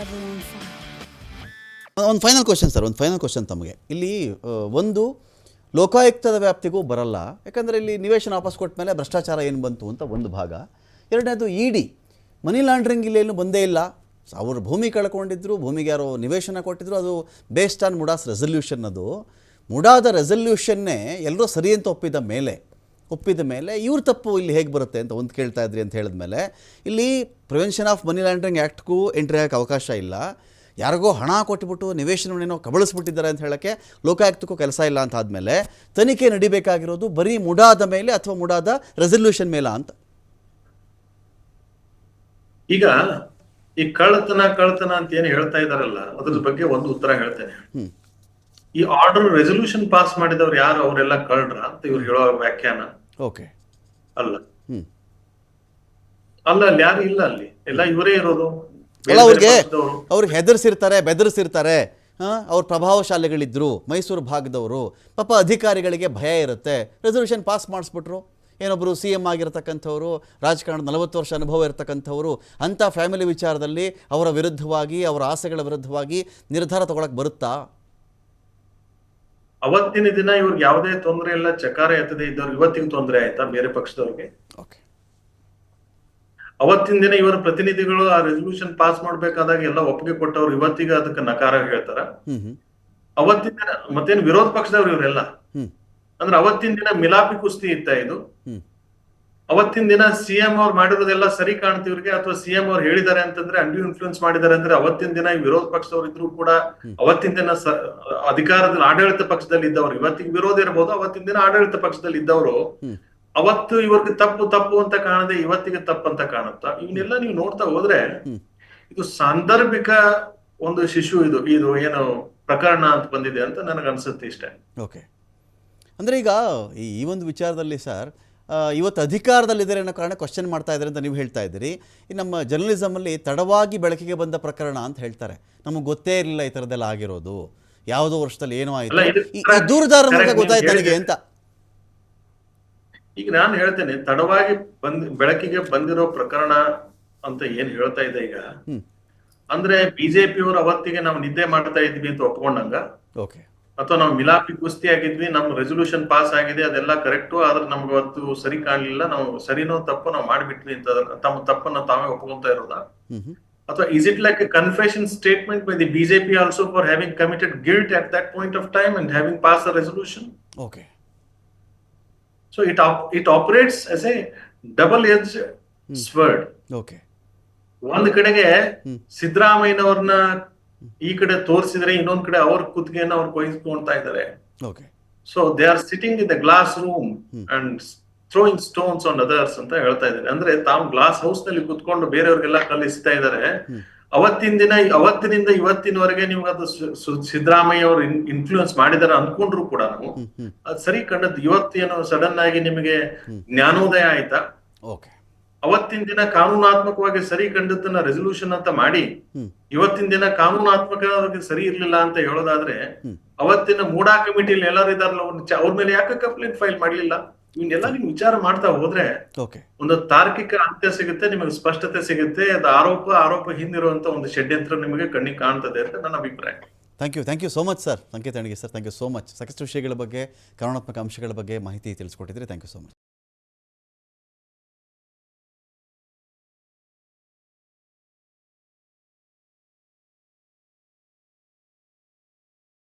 devil on fire. ಒಂದು final question sir, ಒಂದು final question ತಮಗೆ. ಇಲ್ಲಿ ಒಂದು ಲೋಕಾಯುಕ್ತದ ವ್ಯಾಪ್ತಿಗೂ ಬರಲ್ಲ, ಯಾಕಂದರೆ ಇಲ್ಲಿ ನಿವೇಶನ ವಾಪಸ್ ಕೊಟ್ಟ ಮೇಲೆ ಭ್ರಷ್ಟಾಚಾರ ಏನು ಬಂತು ಅಂತ ಒಂದು ಭಾಗ. ಎರಡನೇದು ಇಡಿ ಮನಿ ಲಾಂಡ್ರಿಂಗ್ ಇಲ್ಲಿ ಏನು ಬಂದೇ ಇಲ್ಲ. ಅವರು ಭೂಮಿ ಕಳ್ಕೊಂಡಿದ್ರು, ಭೂಮಿಗೆ ಯಾರೋ ನಿವೇಶನ ಕೊಟ್ಟಿದ್ರು, ಅದು ಬೇಸ್ಡ್ ಆನ್ ಮುಡಾಸ್ ರೆಸಲ್ಯೂಷನ್. ಅದು ಮುಡಾದ ರೆಸಲ್ಯೂಷನ್ನೇ ಎಲ್ಲರೂ ಸರಿ ಅಂತ ಒಪ್ಪಿದ ಮೇಲೆ ಇವ್ರ ತಪ್ಪು ಇಲ್ಲಿ ಹೇಗೆ ಬರುತ್ತೆ ಅಂತ ಒಂದು ಕೇಳ್ತಾ ಇದ್ರಿ ಅಂತ ಹೇಳಿದ್ಮೇಲೆ, ಇಲ್ಲಿ ಪ್ರಿವೆನ್ಷನ್ ಆಫ್ ಮನಿ ಲಾಂಡ್ರಿಂಗ್ ಆ್ಯಕ್ಟ್ಗೂ ಎಂಟ್ರಿ ಆಗೋಕ್ಕೆ ಅವಕಾಶ ಇಲ್ಲ. ಯಾರಿಗೋ ಹಣ ಕೊಟ್ಟುಬಿಟ್ಟು ನಿವೇಶನವನ್ನೇನೋ ಕಬಳಿಸ್ಬಿಟ್ಟಿದ್ದಾರೆ ಅಂತ ಹೇಳೋಕ್ಕೆ ಲೋಕಾಯುಕ್ತಕ್ಕೂ ಕೆಲಸ ಇಲ್ಲ ಅಂತ ಆದಮೇಲೆ ತನಿಖೆ ನಡಿಬೇಕಾಗಿರೋದು ಬರೀ ಮುಡಾದ ಮೇಲೆ ಅಥವಾ ಮುಡಾದ ರೆಸಲ್ಯೂಷನ್ ಮೇಲೆ ಅಂತ. ಈಗ ಈ ಕಳ್ಳತನ ಅಂತ ಏನು ಹೇಳ್ತಾ ಇದಾರಲ್ಲ, ಅದ್ರ ಬಗ್ಗೆ ಒಂದು ಉತ್ತರ ಹೇಳ್ತೇನೆ. ಈ ಆರ್ಡರ್ ರೆಸಲ್ಯೂಷನ್ ಪಾಸ್ ಮಾಡಿದವ್ರು ಯಾರು, ಅವರೆಲ್ಲ ಕಳ್ರ ಅಂತ ಇವ್ರು ಹೇಳೋ ವ್ಯಾಖ್ಯಾನ ಓಕೆ ಅಲ್ಲ. ಅಲ್ಲಿ ಯಾರು ಇಲ್ಲ, ಅಲ್ಲಿ ಎಲ್ಲ ಇವರೇ ಇರೋದು. ಅಲ್ಲ, ಅವ್ರಿಗೆ ಹೆದರ್ಸಿರ್ತಾರೆ, ಬೆದರ್ಸಿರ್ತಾರೆ. ಅವ್ರ ಪ್ರಭಾವಶಾಲಿಗಳಿದ್ರು, ಮೈಸೂರು ಭಾಗದವರು, ಪಾಪ ಅಧಿಕಾರಿಗಳಿಗೆ ಭಯ ಇರುತ್ತೆ. ರೆಸಲ್ಯೂಷನ್ ಪಾಸ್ ಮಾಡಿಸ್ಬಿಟ್ರು. ಏನೊಬ್ಬರು CM ಆಗಿರ್ತಕ್ಕಂಥವ್ರು, ರಾಜಕಾರಣದ 40 ವರ್ಷ ಅನುಭವ ಇರತಕ್ಕಂಥವ್ರು, ಅಂಥ ಫ್ಯಾಮಿಲಿ ವಿಚಾರದಲ್ಲಿ ಅವರ ವಿರುದ್ಧವಾಗಿ, ಅವರ ಆಸೆಗಳ ವಿರುದ್ಧವಾಗಿ ನಿರ್ಧಾರ ತಗೊಳಕ್ ಬರುತ್ತಾ? ಅವತ್ತಿನ ದಿನ ಇವ್ರಿಗೆ ಯಾವುದೇ ತೊಂದರೆ ಇಲ್ಲ, ಚಕಾರ ಎತ್ತದೇ ಇದ್ದವ್ರು ಇವತ್ತಿಗೆ ತೊಂದರೆ ಆಯ್ತಾ ಬೇರೆ ಪಕ್ಷದವ್ರಿಗೆ? ಅವತ್ತಿನ ದಿನ ಇವರ ಪ್ರತಿನಿಧಿಗಳು ಆ ರೆಸಲ್ಯೂಷನ್ ಪಾಸ್ ಮಾಡ್ಬೇಕಾದಾಗ ಎಲ್ಲ ಒಪ್ಪಿಗೆ ಕೊಟ್ಟವ್ರು ಇವತ್ತಿಗೆ ಅದಕ್ಕೆ ನಕಾರ ಹೇಳ್ತಾರ? ಅವತ್ತಿನ ದಿನ ಮತ್ತೇನು ವಿರೋಧ ಪಕ್ಷದವ್ರು ಇವರೆಲ್ಲ? ಅಂದ್ರೆ ಅವತ್ತಿನ ದಿನ ಮಿಲಾಪಿ ಕುಸ್ತಿ ಇತ್ತ ಇದು? ಅವತ್ತಿನ ದಿನ CM ಅವ್ರು ಮಾಡಿರೋದೆಲ್ಲ ಸರಿ ಕಾಣ್ತಿವ್ರಿಗೆ, ಅಥವಾ CM ಅವ್ರು ಹೇಳಿದ್ದಾರೆ ಅಂತಂದ್ರೆ ಅಂಡ್ಯೂ ಇನ್ಫ್ಲೂಯೆನ್ಸ್ ಮಾಡಿದ್ದಾರೆ ಅಂದ್ರೆ ಅವತ್ತಿನ ದಿನ ಈ ವಿರೋಧ ಪಕ್ಷದವ್ರು ಇದ್ರು ಕೂಡ ಅವತ್ತಿನ ದಿನ ಅಧಿಕಾರದಲ್ಲಿ ಆಡಳಿತ ಪಕ್ಷದಲ್ಲಿ ಇದ್ದವ್ರು, ಇವತ್ತಿಗೆ ವಿರೋಧ ಇರಬಹುದು, ಅವತ್ತಿನ ದಿನ ಆಡಳಿತ ಪಕ್ಷದಲ್ಲಿ ಇದ್ದವರು ಅವತ್ತು ಇವ್ರಿಗೆ ತಪ್ಪು ಅಂತ ಕಾಣದೆ ಇವತ್ತಿಗೆ ತಪ್ಪು ಅಂತ ಕಾಣುತ್ತಾ? ಇವನ್ನೆಲ್ಲ ನೀವು ನೋಡ್ತಾ ಹೋದ್ರೆ ಇದು ಸಾಂದರ್ಭಿಕ ಒಂದು ಶಿಶು ಇದು ಏನು ಪ್ರಕರಣ ಅಂತ ಬಂದಿದೆ ಅಂತ ನನಗೆ ಅನ್ಸುತ್ತೆ ಇಷ್ಟೇ. ಓಕೆ, ಅಂದ್ರೆ ಈಗ ಈ ಒಂದು ವಿಚಾರದಲ್ಲಿ ಸರ್, ಇವತ್ತು ಅಧಿಕಾರದಲ್ಲಿದ್ದಾರೆ ಅನ್ನೋ ಕಾರಣ ಕ್ವಶನ್ ಮಾಡ್ತಾ ಇದ್ದಾರೆ ಅಂತ ನೀವು ಹೇಳ್ತಾ ಇದ್ದೀರಿ. ಈ ನಮ್ಮ ಜರ್ನಲಿಸಮಲ್ಲಿ ತಡವಾಗಿ ಬೆಳಕಿಗೆ ಬಂದ ಪ್ರಕರಣ ಅಂತ ಹೇಳ್ತಾರೆ. ನಮಗೆ ಗೊತ್ತೇ ಇರಲಿಲ್ಲ ಈ ಥರದ್ದೆಲ್ಲ ಆಗಿರೋದು, ಯಾವುದೋ ವರ್ಷದಲ್ಲಿ ಏನೋ ಆಯಿತು, ಈ ದೂರದಾರ ಮೂಲಕ ಗೊತ್ತಾಯ್ತು ನನಗೆ ಅಂತ. ಈಗ ನಾನು ಹೇಳ್ತೇನೆ, ತಡವಾಗಿ ಬೆಳಕಿಗೆ ಬಂದಿರೋ ಪ್ರಕರಣ ಅಂತ ಏನ್ ಹೇಳ್ತಾ ಇದೆ ಈಗ, ಅಂದ್ರೆ ಬಿಜೆಪಿ ಅವರು ಅವತ್ತಿಗೆ ನಾವು ನಿದ್ದೆ ಮಾಡ್ತಾ ಇದ್ವಿ ಅಂತ ಒಪ್ಕೊಂಡಂಗ, ಅಥವಾ ನಾವು ಮಿಲಾಪಿ ಕುಸ್ತಿ ಆಗಿದ್ವಿ, ನಮ್ ರೆಸಲ್ಯೂಷನ್ ಪಾಸ್ ಆಗಿದೆ, ಅದೆಲ್ಲ ಕರೆಕ್ಟು, ಆದ್ರೆ ನಮ್ಗೆ ಅವತ್ತು ಸರಿ ಕಾಣ್ಲಿಲ್ಲ, ನಾವು ಸರಿನೋ ತಪ್ಪು ನಾವು ಮಾಡ್ಬಿಟ್ವಿ ಅಂತ ತಮ್ಮ ತಪ್ಪನ್ನ ತಾವೇ ಒಪ್ಕೊಂತ ಇರೋದಾ? ಅಥವಾ is it like a confession statement by the BJP also for having committed guilt at that point of time and having passed a resolution? Okay. So it operates as a double-edged sword. Okay. ಒಂದ್ ಕಡೆಗೆ ಸಿದ್ದರಾಮಯ್ಯನವ್ರನ್ನ ಈ ಕಡೆ ತೋರಿಸಿದ್ರೆ, ಇನ್ನೊಂದ್ ಕಡೆ ಅವ್ರ ಕುತ್ತಿಗೆಯನ್ನ ಅವ್ರು ಕೊಯ್ಸ್ಕೊಳ್ತಾ ಇದ್ದಾರೆ. So they are sitting in the glass room and throwing stones on others ಅಂತ ಹೇಳ್ತಾ ಇದ್ದಾರೆ. ಅಂದ್ರೆ ತಾವು ಗ್ಲಾಸ್ ಹೌಸ್ ನಲ್ಲಿ ಕುತ್ಕೊಂಡು ಬೇರೆಯವ್ರಿಗೆಲ್ಲ ಕಲಿಸ್ತಾ ಇದ್ದಾರೆ. ಅವತ್ತಿನಿಂದ ಇವತ್ತಿನವರೆಗೆ ನಿಮ್ಗೆ ಅದು ಸಿದ್ದರಾಮಯ್ಯ ಅವರು ಇನ್ಫ್ಲೂಯೆನ್ಸ್ ಮಾಡಿದಾರೆ ಅನ್ಕೊಂಡ್ರು ಕೂಡ ನಾವು ಅದು ಸರಿ ಕಂಡದ್ದು ಇವತ್ತೇನು ಸಡನ್ ಆಗಿ ನಿಮಗೆ ಜ್ಞಾನೋದಯ ಆಯ್ತಾ? ಅವತ್ತಿನ ದಿನ ಕಾನೂನಾತ್ಮಕವಾಗಿ ಸರಿ ಕಂಡದ್ದನ್ನ ರೆಸಲ್ಯೂಷನ್ ಅಂತ ಮಾಡಿ ಇವತ್ತಿನ ದಿನ ಕಾನೂನಾತ್ಮಕವಾಗಿ ಸರಿ ಇರ್ಲಿಲ್ಲ ಅಂತ ಹೇಳೋದಾದ್ರೆ, ಅವತ್ತಿನ ಮೂಡಾ ಕಮಿಟಿಲಿ ಎಲ್ಲರೂ ಇದಾರಲ್ಲ, ಅವ್ರ ಮೇಲೆ ಯಾಕೆ ಕಂಪ್ಲೇಂಟ್ ಫೈಲ್ ಮಾಡ್ಲಿಲ್ಲ? ಇವನ್ನೆಲ್ಲ ನೀವು ವಿಚಾರ ಮಾಡ್ತಾ ಹೋದ್ರೆ ಒಂದು ತಾರ್ಕಿಕ ಅಂತ್ಯ ಸಿಗುತ್ತೆ, ನಿಮಗೆ ಸ್ಪಷ್ಟತೆ ಸಿಗುತ್ತೆ. ಅದು ಆರೋಪ ಹಿಂದಿರುವಂತ ಒಂದು ಷಡ್ಯಂತ್ರ ನಿಮಗೆ ಕಣ್ಣಿಗೆ ಕಾಣ್ತದೆ ಅಂತ ನನ್ನ ಅಭಿಪ್ರಾಯ. Thank you so much sir, Sanketa Anagi sir. Thank you so much. ಸಾಕಷ್ಟು ವಿಷಯಗಳ ಬಗ್ಗೆ, ಕಾನೂನಾತ್ಮಕ ಅಂಶಗಳ ಬಗ್ಗೆ ಮಾಹಿತಿ ತಿಳಿಸ್ಕೊಟ್ಟಿದ್ರಿ. Thank you so much.